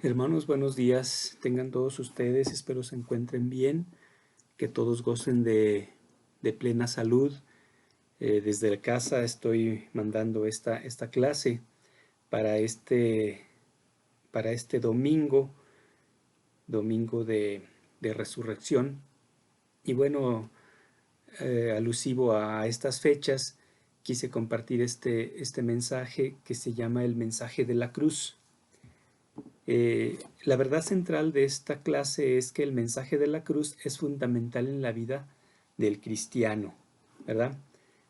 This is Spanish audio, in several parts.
Hermanos, buenos días. Tengan todos ustedes. Espero se encuentren bien, que todos gocen de plena salud. Desde la casa estoy mandando esta clase para este domingo, domingo de resurrección. Y bueno, alusivo a estas fechas, quise compartir este mensaje que se llama el mensaje de la cruz. La verdad central de esta clase es que el mensaje de la cruz es fundamental en la vida del cristiano, ¿verdad?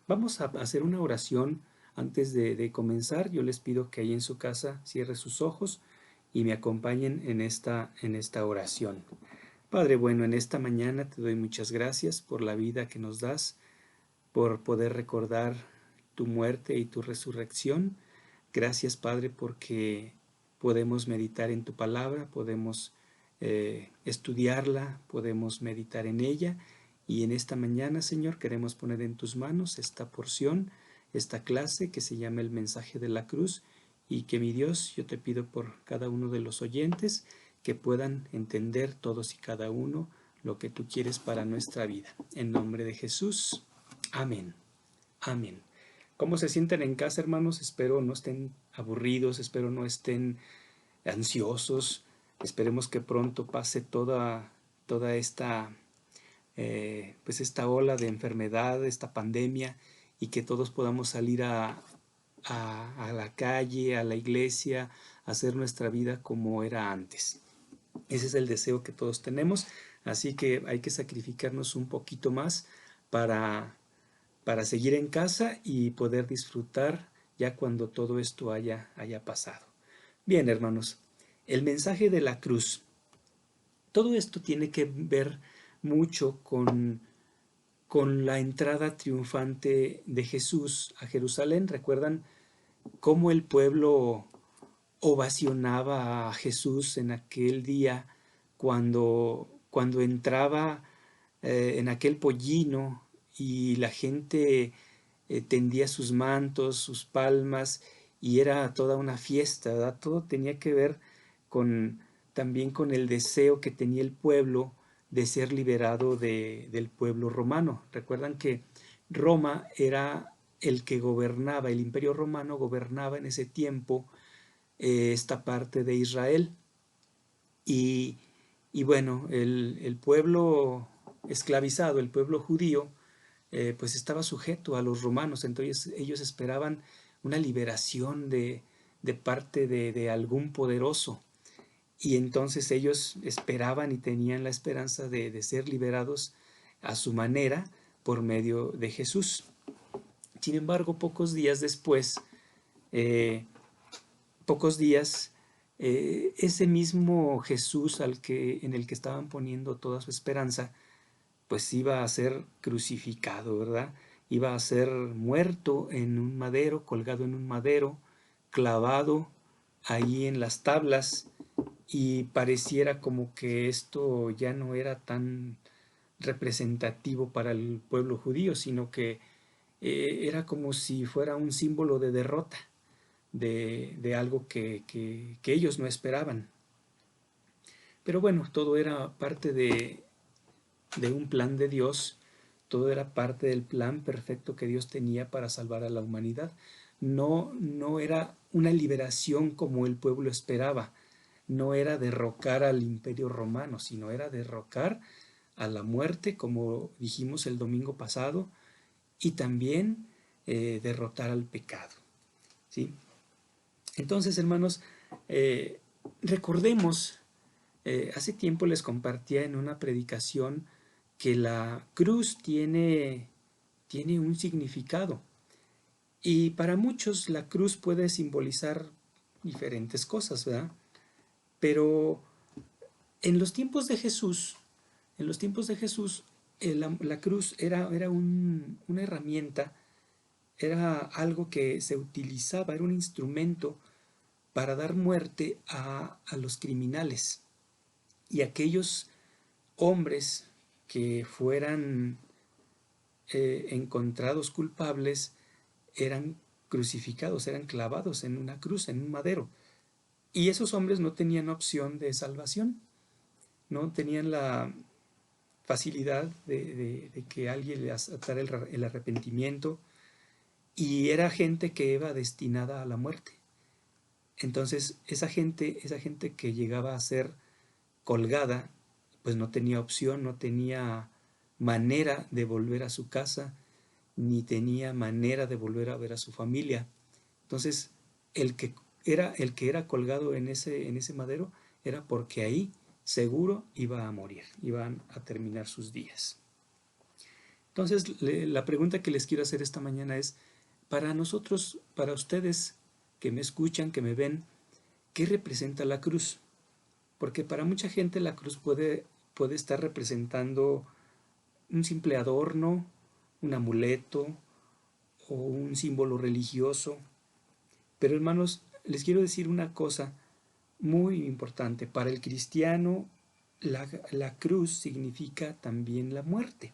Vamos a hacer una oración antes de comenzar. Yo les pido que ahí en su casa cierre sus ojos y me acompañen en esta oración. Padre bueno, en esta mañana te doy muchas gracias por la vida que nos das, por poder recordar tu muerte y tu resurrección. Gracias, Padre, porque podemos meditar en tu palabra, podemos estudiarla, podemos meditar en ella. Y en esta mañana, Señor, queremos poner en tus manos esta porción, esta clase que se llama el mensaje de la cruz. Y que mi Dios, yo te pido por cada uno de los oyentes que puedan entender todos y cada uno lo que tú quieres para nuestra vida. En nombre de Jesús. Amén. Amén. ¿Cómo se sienten en casa, hermanos? Espero no estén aburridos, espero no estén ansiosos. Esperemos que pronto pase toda esta ola de enfermedad, esta pandemia, y que todos podamos salir a la calle, a la iglesia, a hacer nuestra vida como era antes. Ese es el deseo que todos tenemos, así que hay que sacrificarnos un poquito más para seguir en casa y poder disfrutar ya cuando todo esto haya pasado. Bien, hermanos, el mensaje de la cruz. Todo esto tiene que ver mucho con la entrada triunfante de Jesús a Jerusalén. ¿Recuerdan cómo el pueblo ovacionaba a Jesús en aquel día cuando entraba en aquel pollino y la gente tendía sus mantos, sus palmas, y era toda una fiesta, ¿verdad? Todo tenía que ver con, también con el deseo que tenía el pueblo de ser liberado del pueblo romano. Recuerdan que Roma era el que gobernaba, el imperio romano gobernaba en ese tiempo esta parte de Israel. Y, y bueno, el pueblo esclavizado, el pueblo judío, pues estaba sujeto a los romanos, entonces ellos esperaban una liberación de parte de algún poderoso. Y entonces ellos esperaban y tenían la esperanza de ser liberados a su manera por medio de Jesús. Sin embargo, eh, pocos días, ese mismo Jesús en el que estaban poniendo toda su esperanza, pues iba a ser crucificado, ¿verdad? Iba a ser muerto en un madero, colgado en un madero, clavado ahí en las tablas, y pareciera como que esto ya no era tan representativo para el pueblo judío, sino que era como si fuera un símbolo de derrota, de algo que ellos no esperaban. Pero bueno, todo era parte de un plan de Dios, todo era parte del plan perfecto que Dios tenía para salvar a la humanidad. No era una liberación como el pueblo esperaba, no era derrocar al imperio romano, sino era derrocar a la muerte, como dijimos el domingo pasado, y también derrotar al pecado. ¿Sí? Entonces, hermanos, eh, recordemos, hace tiempo les compartía en una predicación que la cruz tiene un significado. Y para muchos la cruz puede simbolizar diferentes cosas, ¿verdad? Pero en los tiempos de Jesús, en los tiempos de Jesús, la cruz era una herramienta, era algo que se utilizaba, era un instrumento para dar muerte a los criminales y aquellos hombres que fueran encontrados culpables eran crucificados, eran clavados en una cruz, en un madero. Y esos hombres no tenían opción de salvación, no tenían la facilidad de que alguien les atara el arrepentimiento, y era gente que iba destinada a la muerte. Entonces, esa gente que llegaba a ser colgada, pues no tenía opción, no tenía manera de volver a su casa, ni tenía manera de volver a ver a su familia. Entonces, el que era colgado en ese madero era porque ahí seguro iba a morir, iban a terminar sus días. Entonces, la pregunta que les quiero hacer esta mañana es, para nosotros, para ustedes que me escuchan, que me ven, ¿qué representa la cruz? Porque para mucha gente la cruz puede estar representando un simple adorno, un amuleto o un símbolo religioso. Pero hermanos, les quiero decir una cosa muy importante. Para el cristiano, la cruz significa también la muerte.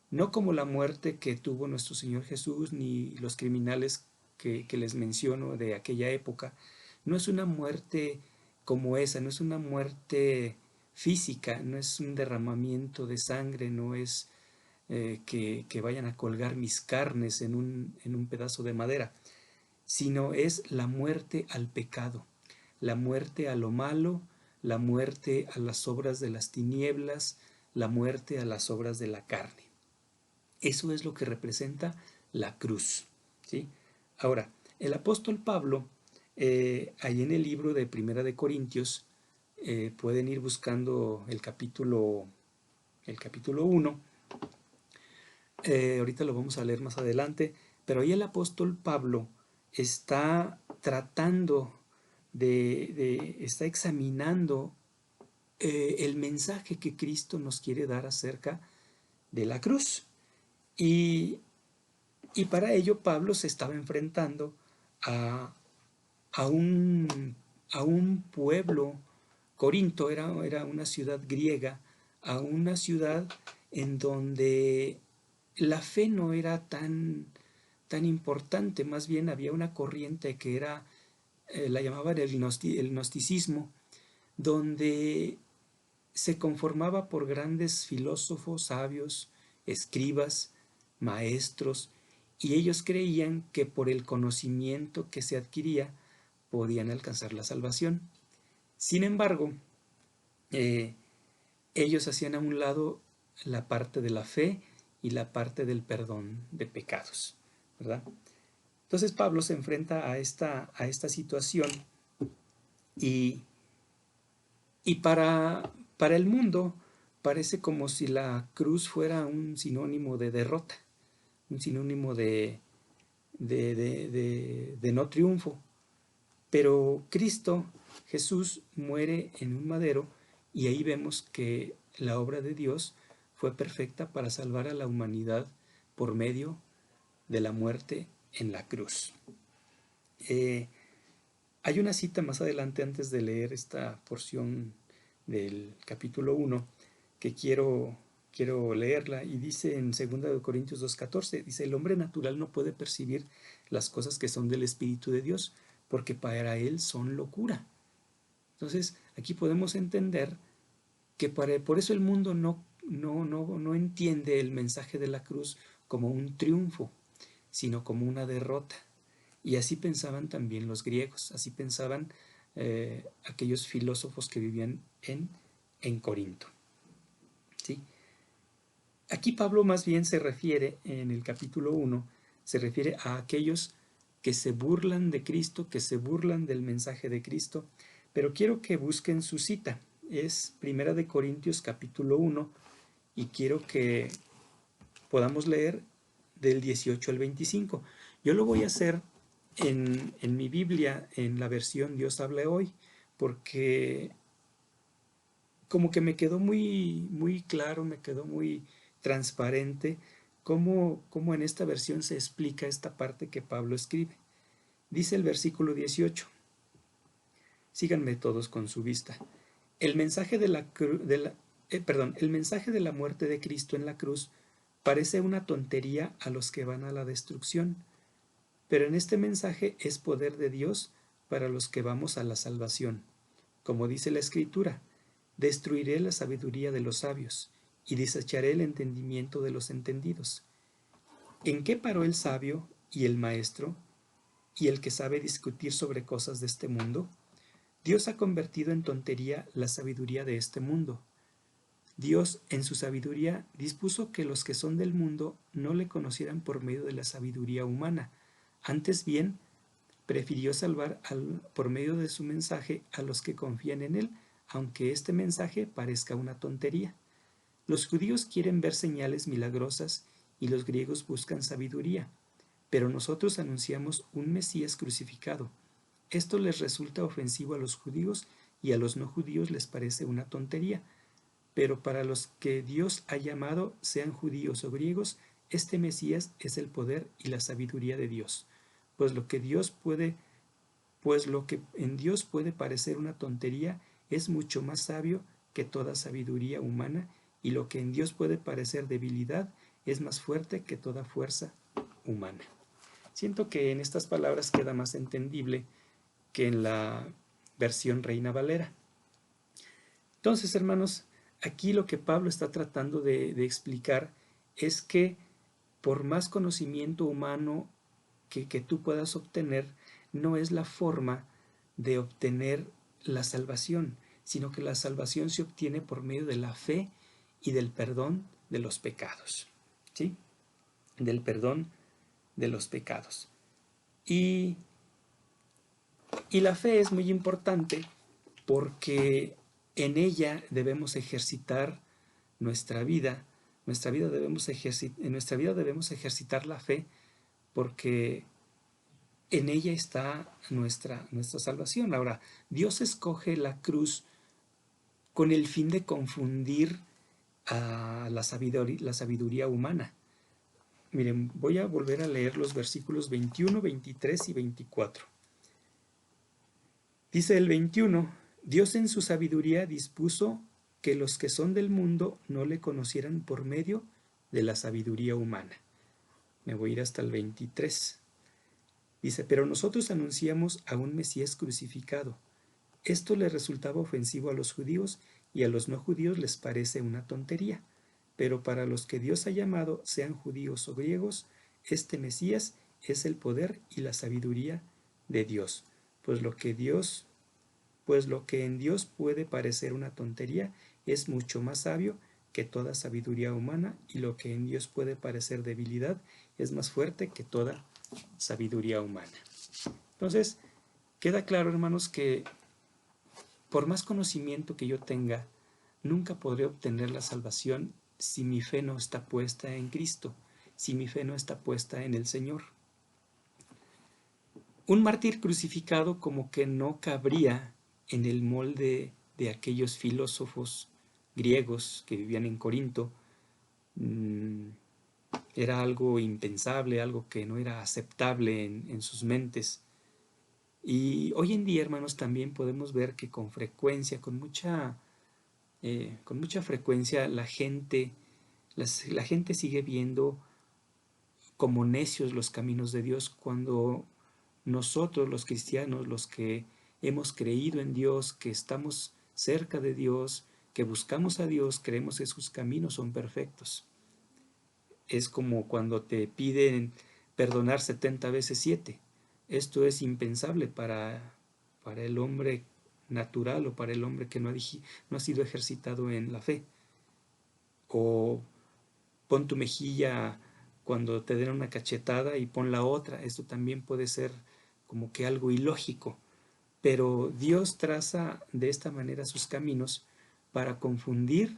No como la muerte que tuvo nuestro Señor Jesús ni los criminales que les menciono de aquella época. No es una muerte como esa, no es una muerte física, no es un derramamiento de sangre, no es que vayan a colgar mis carnes en un pedazo de madera, sino es la muerte al pecado, la muerte a lo malo, la muerte a las obras de las tinieblas, la muerte a las obras de la carne. Eso es lo que representa la cruz, ¿sí? Ahora, el apóstol Pablo, ahí en el libro de Primera de Corintios, pueden ir buscando el capítulo 1, ahorita lo vamos a leer más adelante, pero ahí el apóstol Pablo está tratando está examinando el mensaje que Cristo nos quiere dar acerca de la cruz. Y, y para ello Pablo se estaba enfrentando a, a, un, a un pueblo. Corinto era una ciudad griega, a una ciudad en donde la fe no era tan importante, más bien había una corriente que era, la llamaban el gnosticismo, donde se conformaba por grandes filósofos, sabios, escribas, maestros, y ellos creían que por el conocimiento que se adquiría podían alcanzar la salvación. Sin embargo, eh, ellos hacían a un lado la parte de la fe y la parte del perdón de pecados, ¿verdad? Entonces Pablo se enfrenta a esta situación y, y para el mundo parece como si la cruz fuera un sinónimo de derrota, un sinónimo de no triunfo. Pero Cristo, Jesús, muere en un madero y ahí vemos que la obra de Dios fue perfecta para salvar a la humanidad por medio de la muerte en la cruz. Hay una cita más adelante antes de leer esta porción del capítulo 1 que quiero leerla y dice en 2 Corintios 2:14, dice, el hombre natural no puede percibir las cosas que son del Espíritu de Dios porque para él son locura. Entonces aquí podemos entender que por eso el mundo no entiende el mensaje de la cruz como un triunfo, sino como una derrota. Y así pensaban también los griegos, así pensaban aquellos filósofos que vivían en Corinto. ¿Sí? Aquí Pablo más bien se refiere, en el capítulo 1, se refiere a aquellos que se burlan de Cristo, que se burlan del mensaje de Cristo, pero quiero que busquen su cita. Es Primera de Corintios capítulo 1 y quiero que podamos leer del 18 al 25. Yo lo voy a hacer en mi Biblia, en la versión Dios habla hoy, porque como que me quedó muy claro, me quedó muy transparente cómo en esta versión se explica esta parte que Pablo escribe. Dice el versículo 18, síganme todos con su vista. El mensaje el mensaje de la muerte de Cristo en la cruz parece una tontería a los que van a la destrucción, pero en este mensaje es poder de Dios para los que vamos a la salvación. Como dice la Escritura, destruiré la sabiduría de los sabios y desecharé el entendimiento de los entendidos. ¿En qué paró el sabio y el maestro y el que sabe discutir sobre cosas de este mundo? Dios ha convertido en tontería la sabiduría de este mundo. Dios, en su sabiduría, dispuso que los que son del mundo no le conocieran por medio de la sabiduría humana. Antes bien, prefirió salvar por medio de su mensaje a los que confían en él, aunque este mensaje parezca una tontería. Los judíos quieren ver señales milagrosas y los griegos buscan sabiduría, pero nosotros anunciamos un Mesías crucificado. Esto les resulta ofensivo a los judíos y a los no judíos les parece una tontería, pero para los que Dios ha llamado, sean judíos o griegos, este Mesías es el poder y la sabiduría de Dios. Pues lo que en Dios puede parecer una tontería es mucho más sabio que toda sabiduría humana, y lo que en Dios puede parecer debilidad es más fuerte que toda fuerza humana. Siento que en estas palabras queda más entendible que en la versión Reina Valera. Entonces, hermanos, aquí lo que Pablo está tratando de explicar es que por más conocimiento humano que tú puedas obtener, no es la forma de obtener la salvación, sino que la salvación se obtiene por medio de la fe y del perdón de los pecados. ¿Sí? Del perdón de los pecados. Y la fe es muy importante porque en ella debemos ejercitar nuestra vida. En nuestra vida debemos ejercitar la fe, porque en ella está nuestra salvación. Ahora, Dios escoge la cruz con el fin de confundir a la sabiduría humana. Miren, voy a volver a leer los versículos 21, 23 y 24. Dice el 21, Dios en su sabiduría dispuso que los que son del mundo no le conocieran por medio de la sabiduría humana. Me voy a ir hasta el 23. Dice, pero nosotros anunciamos a un Mesías crucificado. Esto le resultaba ofensivo a los judíos y a los no judíos les parece una tontería. Pero para los que Dios ha llamado, sean judíos o griegos, este Mesías es el poder y la sabiduría de Dios. Pues lo que en Dios puede parecer una tontería es mucho más sabio que toda sabiduría humana, y lo que en Dios puede parecer debilidad es más fuerte que toda sabiduría humana. Entonces, queda claro, hermanos, que por más conocimiento que yo tenga, nunca podré obtener la salvación si mi fe no está puesta en Cristo, si mi fe no está puesta en el Señor. Un mártir crucificado como que no cabría en el molde de aquellos filósofos griegos que vivían en Corinto. Era algo impensable, algo que no era aceptable en sus mentes. Y hoy en día, hermanos, también podemos ver que con frecuencia, con mucha frecuencia, la gente sigue viendo como necios los caminos de Dios, cuando nosotros los cristianos, los que hemos creído en Dios, que estamos cerca de Dios, que buscamos a Dios, creemos que sus caminos son perfectos. Es como cuando te piden perdonar 70 veces 7. Esto es impensable para el hombre natural o para el hombre que no ha sido ejercitado en la fe. O pon tu mejilla cuando te den una cachetada y pon la otra. Esto también puede ser como que algo ilógico. Pero Dios traza de esta manera sus caminos para confundir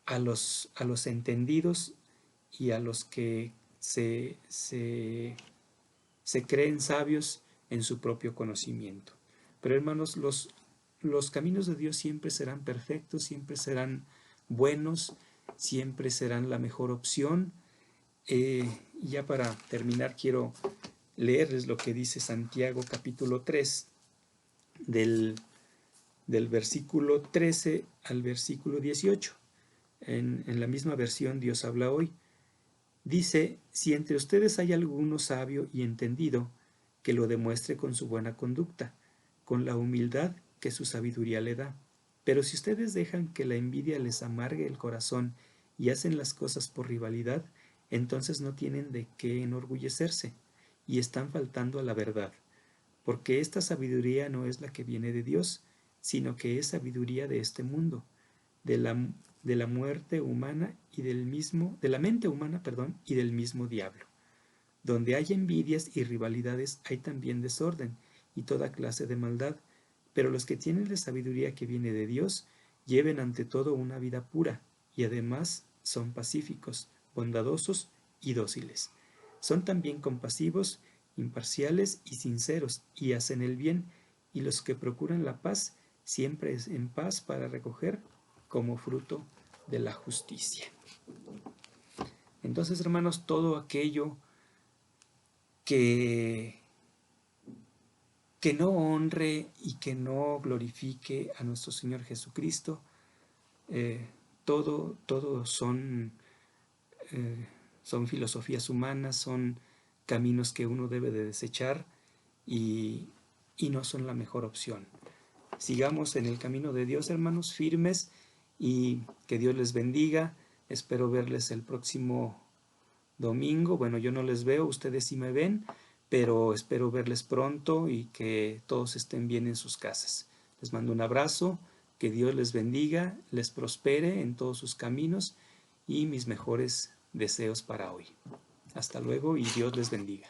a los entendidos y a los que se creen sabios en su propio conocimiento. Pero, hermanos, los caminos de Dios siempre serán perfectos, siempre serán buenos, siempre serán la mejor opción. Ya para terminar, quiero leerles lo que dice Santiago capítulo 3, del versículo 13 al versículo 18. En la misma versión Dios habla hoy. Dice, si entre ustedes hay alguno sabio y entendido, que lo demuestre con su buena conducta, con la humildad que su sabiduría le da. Pero si ustedes dejan que la envidia les amargue el corazón y hacen las cosas por rivalidad, entonces no tienen de qué enorgullecerse y están faltando a la verdad, porque esta sabiduría no es la que viene de Dios, sino que es sabiduría de este mundo, de la muerte humana y de la mente humana, perdón, y del mismo diablo. Donde hay envidias y rivalidades hay también desorden y toda clase de maldad, pero los que tienen la sabiduría que viene de Dios lleven ante todo una vida pura y además son pacíficos, bondadosos y dóciles. Son también compasivos, imparciales y sinceros y hacen el bien, y los que procuran la paz siempre es en paz para recoger como fruto de la justicia. Entonces, hermanos, todo aquello que, que no honre y que no glorifique a nuestro Señor Jesucristo, todo son filosofías humanas, son caminos que uno debe de desechar y, y no son la mejor opción. Sigamos en el camino de Dios, hermanos, firmes, y que Dios les bendiga. Espero verles el próximo domingo. Bueno, yo no les veo, ustedes sí me ven, pero espero verles pronto y que todos estén bien en sus casas. Les mando un abrazo, que Dios les bendiga, les prospere en todos sus caminos y mis mejores deseos para hoy. Hasta luego y Dios les bendiga.